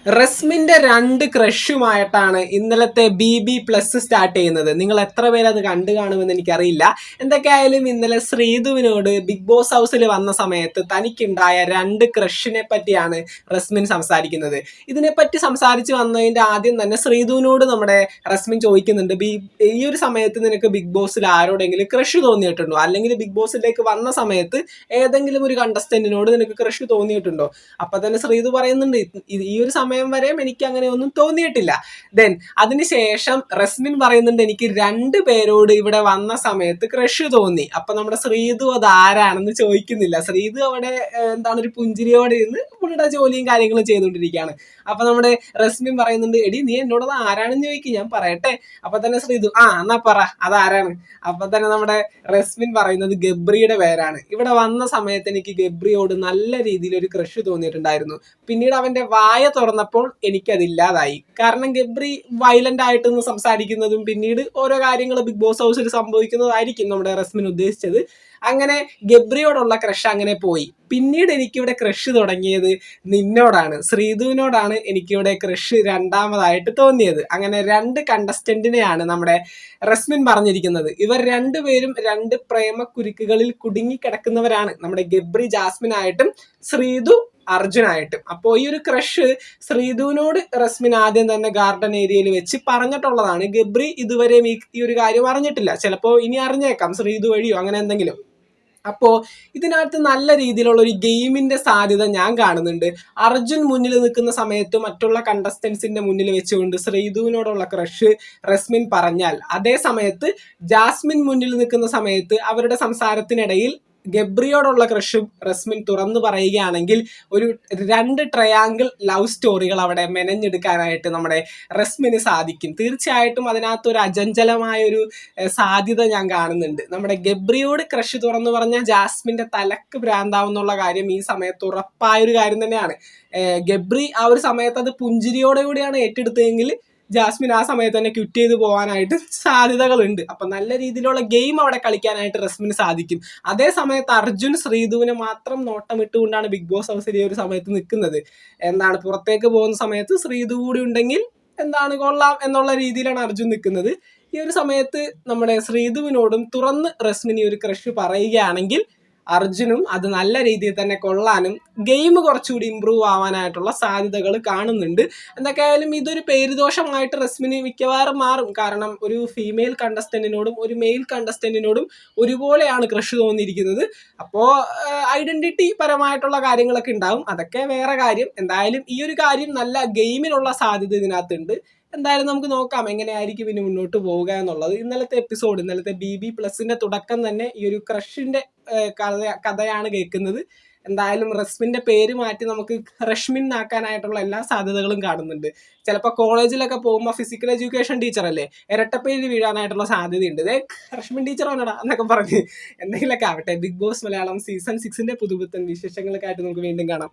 റസ്മിന്റെ രണ്ട് ക്രഷുമായിട്ടാണ് ഇന്നലത്തെ BB+ start ചെയ്യുന്നത്. നിങ്ങൾ എത്ര പേര് അത് കണ്ടു കാണുമെന്ന് എനിക്കറിയില്ല. എന്തൊക്കെയായാലും ഇന്നലെ ശ്രീധുവിനോട് ബിഗ് ബോസ് ഹൗസിൽ വന്ന സമയത്ത് തനിക്കുണ്ടായ രണ്ട് ക്രഷിനെ പറ്റിയാണ് റസ്മിൻ സംസാരിക്കുന്നത്. ഇതിനെപ്പറ്റി സംസാരിച്ച് വന്നതിന്റെ ആദ്യം തന്നെ ശ്രീധുവിനോട് നമ്മുടെ റസ്മിൻ ചോദിക്കുന്നുണ്ട്, ഈ ഒരു സമയത്ത് നിനക്ക് ബിഗ് ബോസിൽ ആരോടെങ്കിലും ക്രഷ് തോന്നിയിട്ടുണ്ടോ, അല്ലെങ്കിൽ ബിഗ് ബോസിലേക്ക് വന്ന സമയത്ത് ഏതെങ്കിലും ഒരു കണ്ടസ്റ്റന്റിനോട് നിനക്ക് ക്രഷ് തോന്നിയിട്ടുണ്ടോ? അപ്പൊ തന്നെ ശ്രീധു പറയുന്നുണ്ട്, ഈ ഒരു സമയം വരെയും എനിക്ക് അങ്ങനെ ഒന്നും തോന്നിയിട്ടില്ല. ദെൻ അതിനുശേഷം റസ്മിൻ പറയുന്നുണ്ട്, എനിക്ക് രണ്ട് പേരോട് ഇവിടെ വന്ന സമയത്ത് ക്രഷ് തോന്നി. അപ്പൊ നമ്മുടെ ശ്രീധു അത് ആരാണെന്ന് ചോദിക്കുന്നില്ല. ശ്രീധു അവിടെ ഒരു പുഞ്ചിരിയോടെ ഇരുന്ന് പുള്ളിയുടെ ജോലിയും കാര്യങ്ങളും ചെയ്തുകൊണ്ടിരിക്കുകയാണ്. അപ്പൊ നമ്മുടെ റസ്മിൻ പറയുന്നുണ്ട്, എടി നീ എന്നോട് അത് ആരാണെന്ന് ചോദിക്കും, ഞാൻ പറയട്ടെ. അപ്പൊ തന്നെ ശ്രീധു എന്നാ പറ അതാരാണ്. അപ്പൊ തന്നെ നമ്മുടെ റസ്മിൻ പറയുന്നത് ഗബ്രിയുടെ പേരാണ്. ഇവിടെ വന്ന സമയത്ത് എനിക്ക് ഗബ്രിയോട് നല്ല രീതിയിൽ ഒരു ക്രഷ് തോന്നിയിട്ടുണ്ടായിരുന്നു. പിന്നീട് അവന്റെ വായ തുറന്നപ്പോൾ എനിക്കതില്ലാതായി. കാരണം ഗബ്രി വയലന്റ് ആയിട്ടൊന്ന് സംസാരിക്കുന്നതും പിന്നീട് ഓരോ കാര്യങ്ങൾ ബിഗ് ബോസ് ഹൗസിൽ സംഭവിക്കുന്നതായിരിക്കും നമ്മുടെ റസ്മിൻ ഉദ്ദേശിച്ചത്. അങ്ങനെ ഗബ്രിയോടുള്ള ക്രഷ് അങ്ങനെ പോയി. പിന്നീട് എനിക്കിവിടെ ക്രഷ് തുടങ്ങിയത് നിന്നോടാണ്, ശ്രീധുവിനോടാണ് എനിക്കിവിടെ ക്രഷ് രണ്ടാമതായിട്ട് തോന്നിയത്. അങ്ങനെ രണ്ട് കണ്ടസ്റ്റന്റിനെയാണ് നമ്മുടെ റസ്മിൻ പറഞ്ഞിരിക്കുന്നത്. ഇവർ രണ്ടുപേരും രണ്ട് പ്രേമക്കുരുക്കുകളിൽ കുടുങ്ങിക്കിടക്കുന്നവരാണ്, നമ്മുടെ ഗബ്രി ജാസ്മിൻ ആയിട്ടും ശ്രീധു അർജുനായിട്ടും. അപ്പോൾ ഈ ഒരു ക്രഷ് ശ്രീധുവിനോട് റസ്മിൻ ആദ്യം തന്നെ ഗാർഡൻ ഏരിയയിൽ വെച്ച് പറഞ്ഞിട്ടുള്ളതാണ്. ഗബ്രി ഇതുവരെ ഈ ഒരു കാര്യം അറിഞ്ഞിട്ടില്ല. ചിലപ്പോൾ ഇനി അറിഞ്ഞേക്കാം, ശ്രീധു വഴിയോ അങ്ങനെ എന്തെങ്കിലും. അപ്പോൾ ഇതിനകത്ത് നല്ല രീതിയിലുള്ള ഒരു ഗെയിമിന്റെ സാധ്യത ഞാൻ കാണുന്നുണ്ട്. അർജുൻ മുന്നിൽ നിൽക്കുന്ന സമയത്ത് മറ്റുള്ള കണ്ടസ്റ്റൻസിന്റെ മുന്നിൽ വെച്ചുകൊണ്ട് ശ്രീധുവിനോടുള്ള ക്രഷ് റസ്മിൻ പറഞ്ഞാൽ, അതേ സമയത്ത് ജാസ്മിൻ മുന്നിൽ നിൽക്കുന്ന സമയത്ത് അവരുടെ സംസാരത്തിനിടയിൽ ഗബ്രിയോടുള്ള ക്രഷും റസ്മിൻ തുറന്നു പറയുകയാണെങ്കിൽ ഒരു രണ്ട് ട്രയാങ്കിൾ ലവ് സ്റ്റോറികൾ അവിടെ മെനഞ്ഞെടുക്കാനായിട്ട് നമ്മുടെ റസ്മിന് സാധിക്കും. തീർച്ചയായിട്ടും അതിനകത്ത് ഒരു അചഞ്ചലമായ ഒരു സാധ്യത ഞാൻ കാണുന്നുണ്ട്. നമ്മുടെ ഗബ്രിയോട് ക്രഷ് തുറന്നു പറഞ്ഞാൽ ജാസ്മിന്റെ തലക്ക് ഭ്രാന്താവുന്നുള്ള കാര്യം ഈ സമയത്ത് ഉറപ്പായൊരു കാര്യം തന്നെയാണ്. ഗബ്രി ആ ഒരു സമയത്ത് അത് പുഞ്ചിരിയോടെ കൂടിയാണ് ഏറ്റെടുത്തതെങ്കിൽ ജാസ്മിൻ ആ സമയത്ത് തന്നെ ക്വിറ്റ് ചെയ്ത് പോകാനായിട്ട് സാധ്യതകളുണ്ട്. അപ്പൊ നല്ല രീതിയിലുള്ള ഗെയിം അവിടെ കളിക്കാനായിട്ട് റസ്മിന് സാധിക്കും. അതേ സമയത്ത് അർജുൻ ശ്രീധുവിനെ മാത്രം നോട്ടമിട്ടുകൊണ്ടാണ് ബിഗ് ബോസ് ഹൗസിൽ ഈ ഒരു സമയത്ത് നിൽക്കുന്നത്. പുറത്തേക്ക് പോകുന്ന സമയത്ത് ശ്രീധു കൂടി ഉണ്ടെങ്കിൽ കൊള്ളാം എന്നുള്ള രീതിയിലാണ് അർജുൻ നിൽക്കുന്നത്. ഈ ഒരു സമയത്ത് നമ്മുടെ ശ്രീധുവിനോടും തുറന്ന് റസ്മിൻ ഈ ഒരു ക്രഷ് പറയുകയാണെങ്കിൽ അർജുനും അത് നല്ല രീതിയിൽ തന്നെ കൊള്ളാനും ഗെയിം കുറച്ചുകൂടി ഇമ്പ്രൂവ് ആവാനായിട്ടുള്ള സാധ്യതകൾ കാണുന്നുണ്ട്. എന്തൊക്കെയായാലും ഇതൊരു പേരുദോഷമായിട്ട് റസ്മിന് മിക്കവാറും മാറും. കാരണം ഒരു ഫീമെയിൽ കണ്ടസ്റ്റന്റിനോടും ഒരു മെയിൽ കണ്ടസ്റ്റന്റിനോടും ഒരുപോലെയാണ് ക്രഷ് തോന്നിയിരിക്കുന്നത്. അപ്പോൾ ഐഡന്റിറ്റി പരമായിട്ടുള്ള കാര്യങ്ങളൊക്കെ ഉണ്ടാവും, അതൊക്കെ വേറെ കാര്യം. എന്തായാലും ഈ ഒരു കാര്യം നല്ല ഗെയിമിനുള്ള സാധ്യത ഇതിനകത്തുണ്ട്. എന്തായാലും നമുക്ക് നോക്കാം എങ്ങനെയായിരിക്കും ഇനി മുന്നോട്ട് പോവുക എന്നുള്ളത്. ഇന്നലത്തെ BB+ തുടക്കം തന്നെ ഈ ഒരു ക്രഷിന്റെ കഥയാണ് കേൾക്കുന്നത്. എന്തായാലും റസ്മിന്റെ പേര് മാറ്റി നമുക്ക് റഷ്മിൻ ആക്കാനായിട്ടുള്ള എല്ലാ സാധ്യതകളും കാണുന്നുണ്ട്. ചിലപ്പോൾ കോളേജിലൊക്കെ പോകുമ്പോൾ ഫിസിക്കൽ എഡ്യൂക്കേഷൻ ടീച്ചർ അല്ലേ, ഇരട്ടപ്പേര് വീഴാനായിട്ടുള്ള സാധ്യതയുണ്ട്. റഷ്മിൻ ടീച്ചർ ആണോടാ എന്നൊക്കെ പറഞ്ഞ് എന്തെങ്കിലുമൊക്കെ ആവട്ടെ. ബിഗ് ബോസ് മലയാളം സീസൺ 6 പുതുപുത്തൻ വിശേഷങ്ങളൊക്കെ ആയിട്ട് നമുക്ക് വീണ്ടും കാണാം.